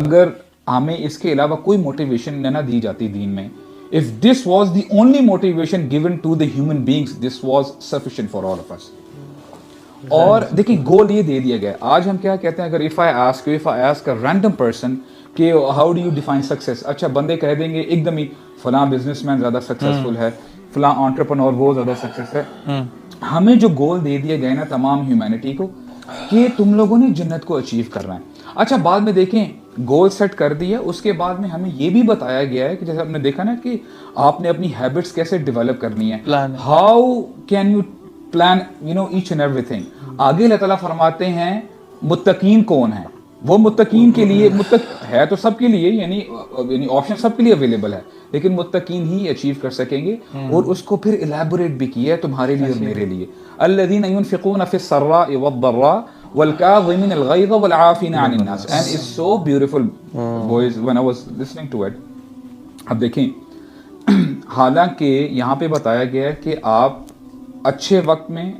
اگر ہمیں اس کے علاوہ کوئی موٹیویشن نہ دی جاتی دین میں, if this was the only motivation given to the human beings, this was sufficient for all of us. اور دیکھیں گول یہ دے دیا گیا. آج ہم کیا کہتے ہیں, اگر if I ask a random person کہ how do you define success, اچھا بندے کہہ دیں گے ایک دم ہی فلاں بزنس مین زیادہ سکسیزفل ہے, فلاں انٹرپرنور وہ زیادہ سکسیس ہے. ہمیں جو گول دے دیا گیا نا تمام ہیومینٹی کو کہ تم لوگوں نے جنت کو اچیو کرنا ہے. اچھا بعد میں دیکھیں گول سیٹ کر دیا, اس کے بعد میں ہمیں یہ بھی بتایا گیا ہے کہ جیسے ہم نے دیکھا نا کہ آپ نے اپنی ہیبٹس کیسے ڈیولپ کرنی ہے, how can you plan each and ایوری تھنگ. آگے اللہ تعالیٰ فرماتے ہیں متقین کون ہیں, وہ متقین کے لیے ہے تو سب کے لیے, یعنی آپشن سب کے لیے اویلیبل ہے, لیکن متقین ہی اچیو کر سکیں گے. اور اس کو پھر الیبوریٹ بھی کیا ہے تمہارے لیے اور میرے لیے. الذین ينفقون فی السراء والضراء والکاظمین الغیظ والعافین عن الناس. And it's so beautiful boys when I was listening to it. اب دیکھیں حالانکہ یہاں پہ بتایا گیا ہے کہ آپ اچھے وقت میں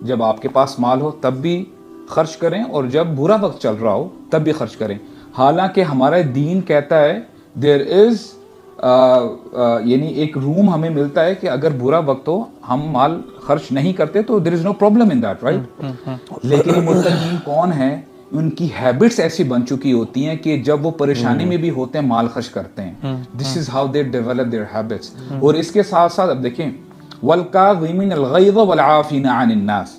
جب آپ کے پاس مال ہو تب بھی خرچ کریں, اور جب برا وقت چل رہا ہو تب بھی خرچ کریں. حالانکہ ہمارا دین کہتا ہے دیر از یعنی ایک روم ہمیں ملتا ہے کہ اگر برا وقت ہو ہم مال خرچ نہیں کرتے تو there is no problem in that, right. لیکن متقین کون ہیں, ان کی ہیبٹس ایسی بن چکی ہوتی ہیں کہ جب وہ پریشانی میں بھی ہوتے ہیں مال خرچ کرتے ہیں. This is how they develop their habits. اور اس کے ساتھ ساتھ اب دیکھیں والکاظمین الغیظ والعافین عن الناس.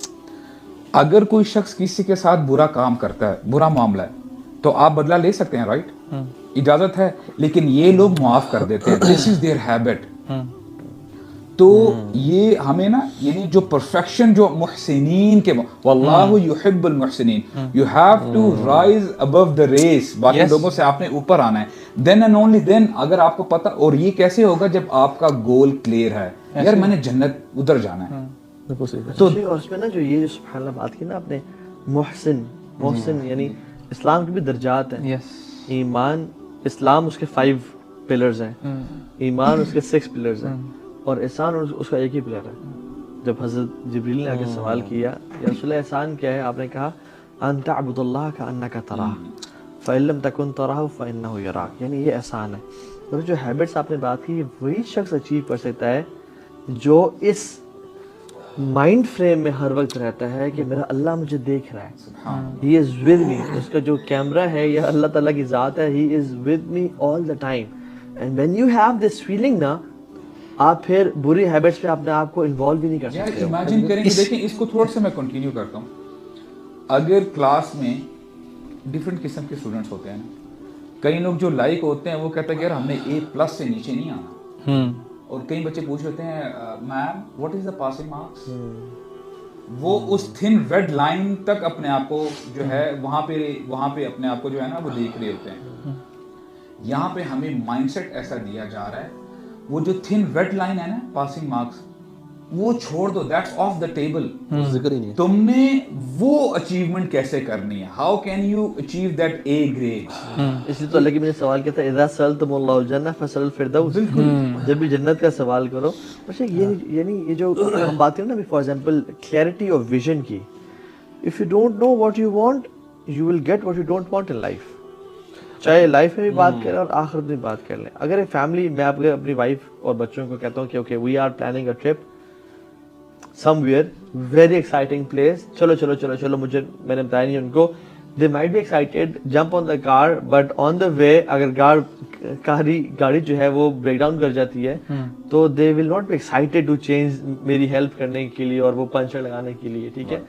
اگر کوئی شخص کسی کے ساتھ برا کام کرتا ہے, برا معاملہ ہے, تو آپ بدلہ لے سکتے ہیں, رائٹ, اجازت ہے, لیکن یہ لوگ معاف کر دیتے ہیں. This is there habit. تو یہ ہمیں نا یعنی جو پرفیکشن جو محسنین کے, واللہ یحب المحسنین, you have to rise above the race, باقی لوگوں سے آپ نے اوپر آنا ہے. دین اینڈ اونلی دین اگر آپ کو پتا, اور یہ کیسے ہوگا جب آپ کا گول کلیئر ہے, یار میں نے جنت ادھر جانا ہے. تو اس میں نا جو یہ سبحان اللہ بات کی نا آپ نے, محسن یعنی اسلام کے بھی درجات ہیں. ایمان, اسلام اس کے 5 پلرز ہیں, ایمان اس کے 6 پلرز ہیں, اور احسان اس کا ایک ہی پلر ہے. جب حضرت جبریل نے آگے سوال کیا یا رسول اللہ احسان کیا ہے, آپ نے کہا ان تعبد اللہ کانک تراہ فإن لم تکن تراہ فإنہ یراک, یعنی یہ احسان ہے. اور جو ہیبٹس آپ نے بات کی, وہی شخص اچیو کر سکتا ہے جو اس مائنڈ فریم میں ہر وقت رہتا ہے کہ میرا اللہ مجھے دیکھ رہا ہے, ہی از ود می. اس کا جو کیمرہ ہے یا اللہ تعالیٰ کی ذات ہے, he is with me all the time. And when you have this feeling نا, آپ پھر بری ہیبٹس میں اپنے آپ کو انوالو بھی نہیں کر سکتے. امیجن کریں کہ دیکھیں اس کو تھوڑا سا میں کنٹینیو کرتا ہوں. اگر کلاس میں ڈفرینٹ قسم کے اسٹوڈنٹس ہوتے ہیں, کئی لوگ جو لائک ہوتے ہیں وہ کہتے ہیں کہ یار ہم نے A+ سے نیچے نہیں آنا, اور کئی بچے پوچھ رہتے ہیں ma'am what is the passing marks. وہ اس تھن ریڈ لائن تک اپنے آپ کو جو ہے وہاں پہ اپنے آپ کو جو ہے نا وہ دیکھ رہے ہوتے ہیں. یہاں پہ ہمیں مائنڈ سیٹ ایسا دیا جا رہا ہے, وہ جو تھن ریڈ لائن ہے نا پاسنگ مارکس, وہ چھوڑ دو, دیٹس آف دا ٹیبل, ذکر ہی نہیں. تم نے وہ اچیومنٹ کیسے کرنی ہے, how can you achieve that A grade. اس لیے تو اللہ کی میں نے سوال کیا تھا اذا سألتم اللہ الجنہ فاسألوا الفردوس. جب بھی جنت کا سوال کرو. اچھا یعنی یہ جو ہم بات کریں نا for example clarity of vision کی, if you don't know what you want you will get what you don't want in life. چاہے لائف میں بھی بات کریں اور آخرت میں بھی بات کر لیں. اگر ایک فیملی, میں آپ اپنی وائف اور بچوں کو کہتا ہوں کہ okay we are planning a trip somewhere very exciting place, چلو مجھے, میں نے بتایا نہیں ان کو, they might be excited, jump on the car, but on the way اگر گاڑی جو ہے وہ بریک ڈاؤن کر جاتی ہے تو they will not be excited to change میری ہیلپ کرنے کے لیے اور وہ پنچر لگانے کے لیے, ٹھیک ہے.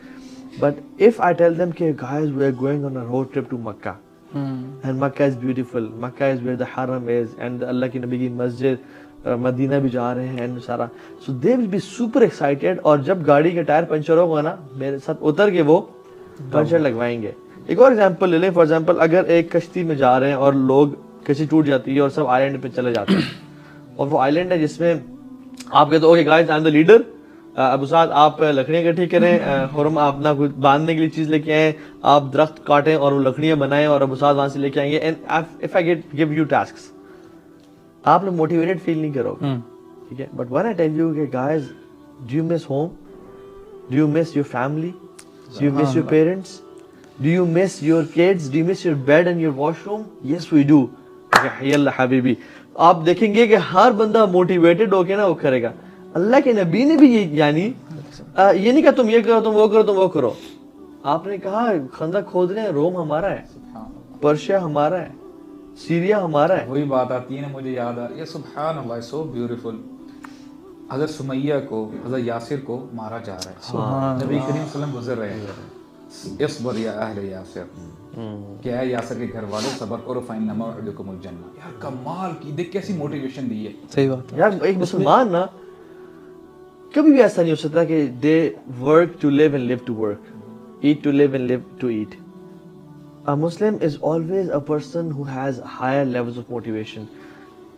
but if I tell them کہ guys we are going on a road trip to Makkah and Makkah is beautiful, Makkah is where the haram is and اللہ کے نبی کی مسجد, مدینہ بھی جا رہے ہیں سارا, so they will be super excited. اور جب گاڑی کا ٹائر پنچر ہوگا نا میرے ساتھ اتر کے وہ پنچر لگوائیں گے. ایک اور ایگزامپل لے لیں, فار ایگزامپل اگر ایک کشتی میں جا رہے ہیں اور لوگ کشتی ٹوٹ جاتی ہے اور سب آئی لینڈ پہ چلے جاتے ہیں, اور وہ آئی لینڈ ہے جس میں آپ کہتے ہو okay guys I am the leader, ابو سعد آپ لکڑیاں اکٹھی کریں, حرم آپ اپنا کچھ باندھنے کے لیے چیز لے کے آئیں, آپ درخت کاٹیں اور وہ لکڑیاں بنائیں, اور ابو سعد وہاں سے لے کے آئیں گے. And if I give you tasks, آپ لوگ موٹیویٹڈ فیل نہیں کرو گے, ٹھیک ہے. But when I tell you کہ guys do you miss home, do you miss your family, do you miss your parents, Do you miss your kids? Do you miss your bed and your washroom? Yes, we do. Yalla Habibi, आप देखेंगे कि हर बंदा motivated होके ना वो करेगा. अल्लाह के नबी ने भी ये नहीं कहा तुम ये करो, तुम वो करो, तुम वो करो. आपने कहा खंदक खोद रहे हैं, रोम हमारा है, पर्शिया हमारा है, सीरिया हमारा है. वही बात आती है ना, मुझे याद आ रही है, सुभान अल्लाह, सो ब्यूटीफुल. हज़रत सुमैया को, हज़रत यासिर को मारा जा रहा है, नबी करीम सल्लल्लाहु अलैहि वसल्लम गुजर रहे हैं, इस्बर या अहले यासिर, क्या है यासिर के घर वालों, सब्र करो फइन्नमा मौइदुकुमुल जन्नह. यार कमाल की, देख कैसी मोटिवेशन दी है. सही बात है यार. एक मुसलमान ना कभी भी ऐसा नहीं हो सकता कि they work to live and live to work, eat to live and live to eat. A Muslim is always a person who has higher levels of motivation.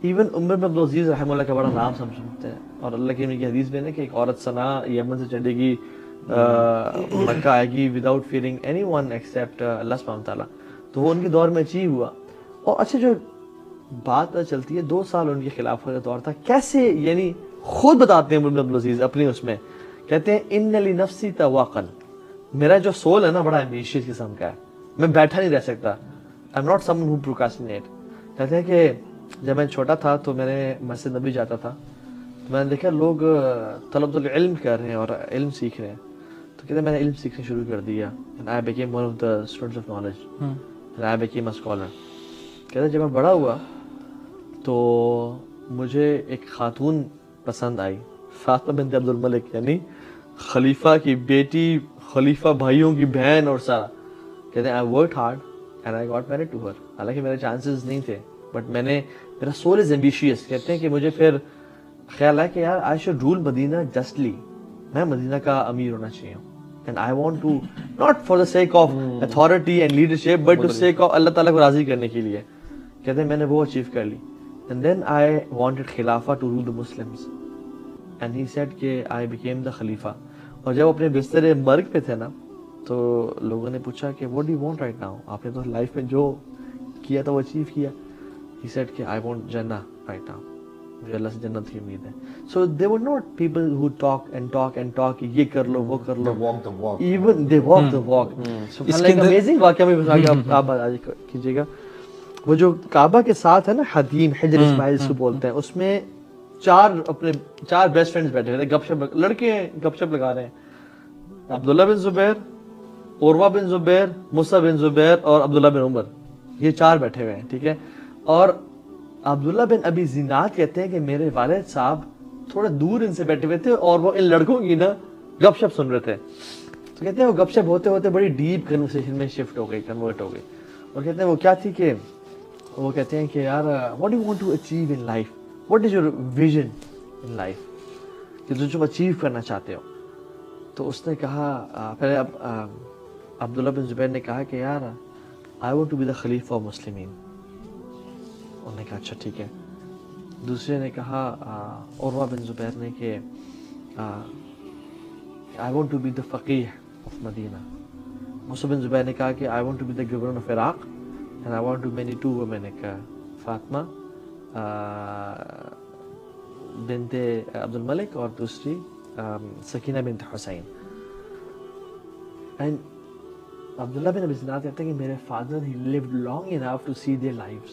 Even उमर बिन अब्दुल अजीज रहमतुल्लाह का बड़ा नाम समझते हैं, और अल्लाह की उनकी हदीस में है कि एक औरत सना यमन से चढ़ेगी, मक्का आएगी विदाउट फीयरिंग एनीवन एक्सेप्ट अल्लाह सुब्हानहू व तआला. तो वो उनके दौर में अचीव हुआ. और अच्छा जो बात चलती है 2 साल उनके खिलाफत का दौर था, कैसे, यानी खुद बताते हैं उमर बिन अब्दुल अजीज अपनी उसमें, कहते हैं इन्न ली नफ्सी तवाक़न, मेरा जो सोल है ना बड़ा एम्बिशियस किस्म का है, मैं बैठा नहीं रह सकता. I am not someone who procrastinate. कहते हैं कि जब मैं छोटा था तो मैंने मस्जिद नबी जाता था, तो मैंने देखा लोग तलबुल इल्म कर रहे हैं और इल्म सीख रहे हैं. तो कहते हैं मैंने इल्म सीखना शुरू कर दिया, and I became one of the students of knowledge, and I became a scholar. कहते हैं जब मैं बड़ा हुआ तो मुझे एक खातून पसंद आई, फातिमा बिन्त अब्दुल मलिक, यानी खलीफा की बेटी, खलीफा भाइयों की बहन और सारा. कहते हैं I work hard and I got married to her. हालांकि मेरे चांसेस नहीं थे, बट मेरा सोल इज एम्बिशियस. कहते हैं कि मुझे फिर ख्याल आया कि यार I should rule Medina justly, मैं मदीना का अमीर होना चाहिए. And I want to not for the sake of authority and leadership, but to sake of अल्लाह ताला को राजी करने के लिए. कहते हैं मैंने वो अचीव कर ली. एंड देन आई वांटेड खिलाफा to rule the Muslims, and he said कि आई बिकेम द खलीफा. और जब अपने बिस्तर मर्ग पे थे ना, तो लोगों ने पूछा कि what do you want right now, आपने तो लाइफ में जो किया था वो अचीव किया. ही सेड कि आई वांट जन्नह राइट नाउ, मुझे अल्लाह से जन्नत की उम्मीद है. So they were not people who talk and talk and talk, ये कर लो वो कर लो, walk the walk, even they walk the walk. इसके अमेजिंग वाकया में आप आज कीजिएगा. वो जो काबा के साथ है ना हदीम, हिजर इस्माइल इसको बोलते हैं, उसमें 4 बेस्ट फ्रेंड्स बैठे हुए थे, गपशप, लड़के गपशप लगा रहे हैं. अब्दुल्ला बिन जुबैर, उर्वा बिन जुबैर, मूसा बिन जुबैर और अब्दुल्ला बिन उमर, ये 4 बैठे हुए हैं, ठीक है. और अब्दुल्ला बिन अबी जिनाद कहते हैं कि मेरे वालिद साहब थोड़ा दूर इनसे बैठे हुए थे और वो इन लड़कों की ना गपशप सुन रहे थे. तो कहते हैं वो गपशप होते होते बड़ी डीप कन्वर्सेशन में शिफ्ट हो गई, कन्वर्ट हो गई. और कहते हैं वो क्या थी कि वो कहते हैं कि यार what do you want to achieve in life, what is your vision in life, कि तुम अचीव करना चाहते हो. तो उसने कहा, पहले अब्दुल्ला बिन जुबैर ने कहा कि यार I want to be the खलीफा ऑफ मुस्लिमीन. उन्होंने कहा अच्छा ठीक है. दूसरे ने कहा, उर्वा बिन जुबैर ने कि I want to be the फकीह of Medina. Musa bin Zubair ने कहा कि I want to be the governor of Iraq, and I want to marry 2 women, एक फातिमा बिनते अब्दुल मलिक और दूसरी Sakina bint Hussain. And Abdullah bin Abi Zinad कहते हैं कि मेरे father he lived long enough to see their lives,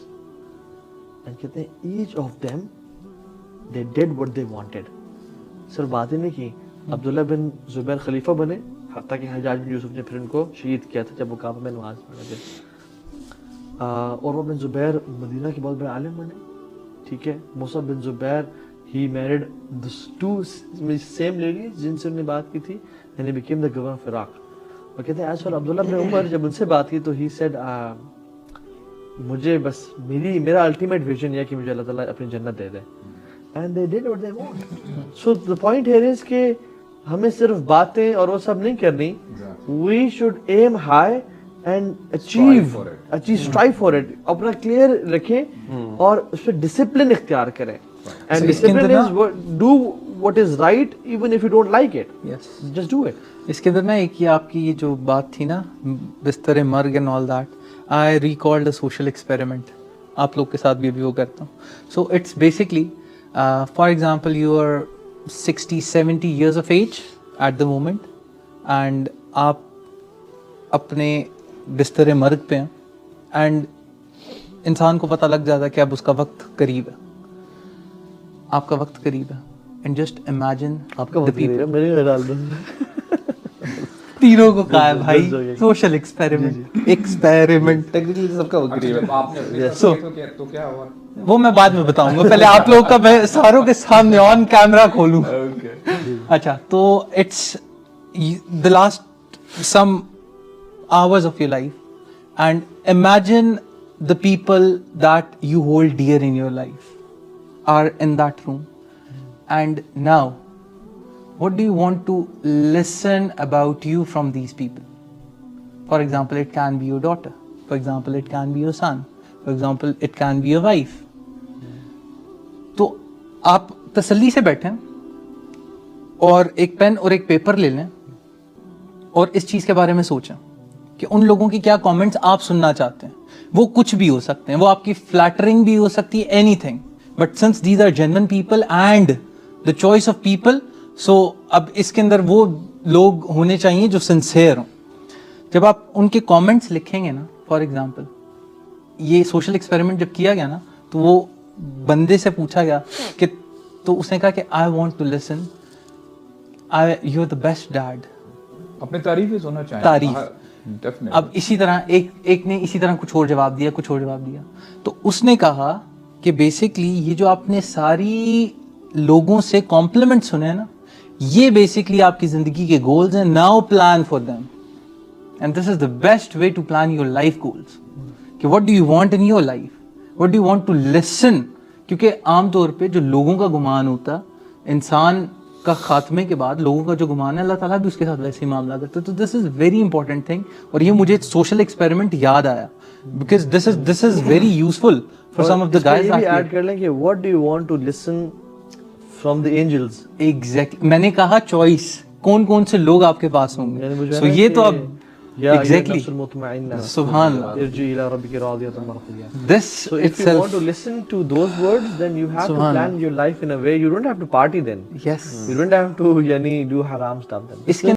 and कहते हैं each of them they did what they wanted. सिर्फ बात ही नहीं की, अब्दुल्ला बिन जुबैर खलीफा बने, हत्ता कि हज्जाज बिन यूसुफ ने फिर उनको शहीद किया था जब वो काबा में नमाज पढ़ रहे थे. उर्वा बिन जुबैर मदीना के बहुत बड़े आलिम बने, ठीक है. मूसा bin Zubair he married the 2 same ladies जिनसे उन्होंने बात की थी, and he became the governor of Iraq. और कहते हैं as for अब्दुल्ला बिन उमर, जब उनसे बात की तो he said मुझे बस मेरा अल्टीमेट विजन है कि मुझे अल्लाह ताला अपनी जन्नत दे दे. And they did what they want. So the point here is कि हमें सिर्फ बातें और वो सब नहीं करनी. We should aim high and achieve, strive for it. अपना क्लियर रखें और उस पर डिसिप्लिन इख्तियार करें. And discipline is do what is right even if you don't like it. Yes. Just do it. इसके अंदर ना एक ये आपकी ये जो बात थी ना, बिस्तर मर्ग and all that, I recalled a social experiment. आप लोग के साथ भी वो करता हूँ. So it's basically for example you are 60-70 years of age at the moment, and आप अपने बिस्तर मर्ग पे हैं एंड इंसान को पता लग जाता है कि अब उसका वक्त करीब है, आपका वक्त करीब है, एंड जस्ट इमेजिन आपका वक्त नहीं है, मेरे लिए डाल दो। तीनों को कहा है भाई सोशल एक्सपेरिमेंट टेक्निकली सबका वक्त करीब है। आपने So- तो क्या हुआ? वो मैं बाद में बताऊंगा, पहले आप लोगों का मैं सारों के सामने ऑन कैमरा खोलूं। अच्छा, तो it's the last some hours of your life and imagine the people that you hold dear in your life are in that room, and now what do you want to listen about you from these people? For example, it can be your daughter, for example it can be your son, for example it can be your wife. तो आप तसल्ली से बैठें और एक pen और एक paper ले लें और इस चीज के बारे में सोचें कि उन लोगों की क्या कमेंट्स आप सुनना चाहते हैं। वो कुछ भी हो सकते हैं, वो आपकी फ्लैटरिंग भी हो सकती है, anything, but since these are genuine people and the choice of people, so अब इसके अंदर वो लोग होने चाहिए जो सिंसियर हों। जब आप उनके कमेंट्स लिखेंगे ना, फॉर एग्जांपल ये सोशल एक्सपेरिमेंट जब किया गया ना, तो वो बंदे से पूछा गया कि, तो उसने कहा कि I want to listen, you are the best dad, अपने तारीफ ही सुनना चाहिए। तारीफ। डेफिनेटली। अब इसी तरह एक ने इसी तरह कुछ और जवाब दिया, तो उसने कहा कि बेसिकली ये जो आपने सारी लोगों से कॉम्प्लीमेंट सुने हैं ना, ये बेसिकली आपकी जिंदगी के गोल्स हैं। Now plan for them, and this is the best way to plan your life goals, कि what do you want in your life, what do you want to listen. क्योंकि आमतौर पे जो लोगों का गुमान होता, इंसान का खात्मे के बाद लोगों का जो गुमान है, अल्लाह ताला भी उसके साथ वैसे ही मामला करता है। तो this is very important thing, और ये मुझे सोशल एक्सपेरिमेंट याद आया because this is very useful for some of the guys. ये भी ऐड कर लें कि what do you want to listen from the angels. Exactly, मैंने कहा चॉइस, कौन कौन से लोग आपके पास होंगे, सो ये तो अब एग्जैक्टली सुभान अल्लाह, इरजी इला रब्बिका रादियतन मर्दिया। This So if you want to listen to those words, then you have to plan your life in a way. You don't have to party then. yes, You don't have to do haram stuff then. इसके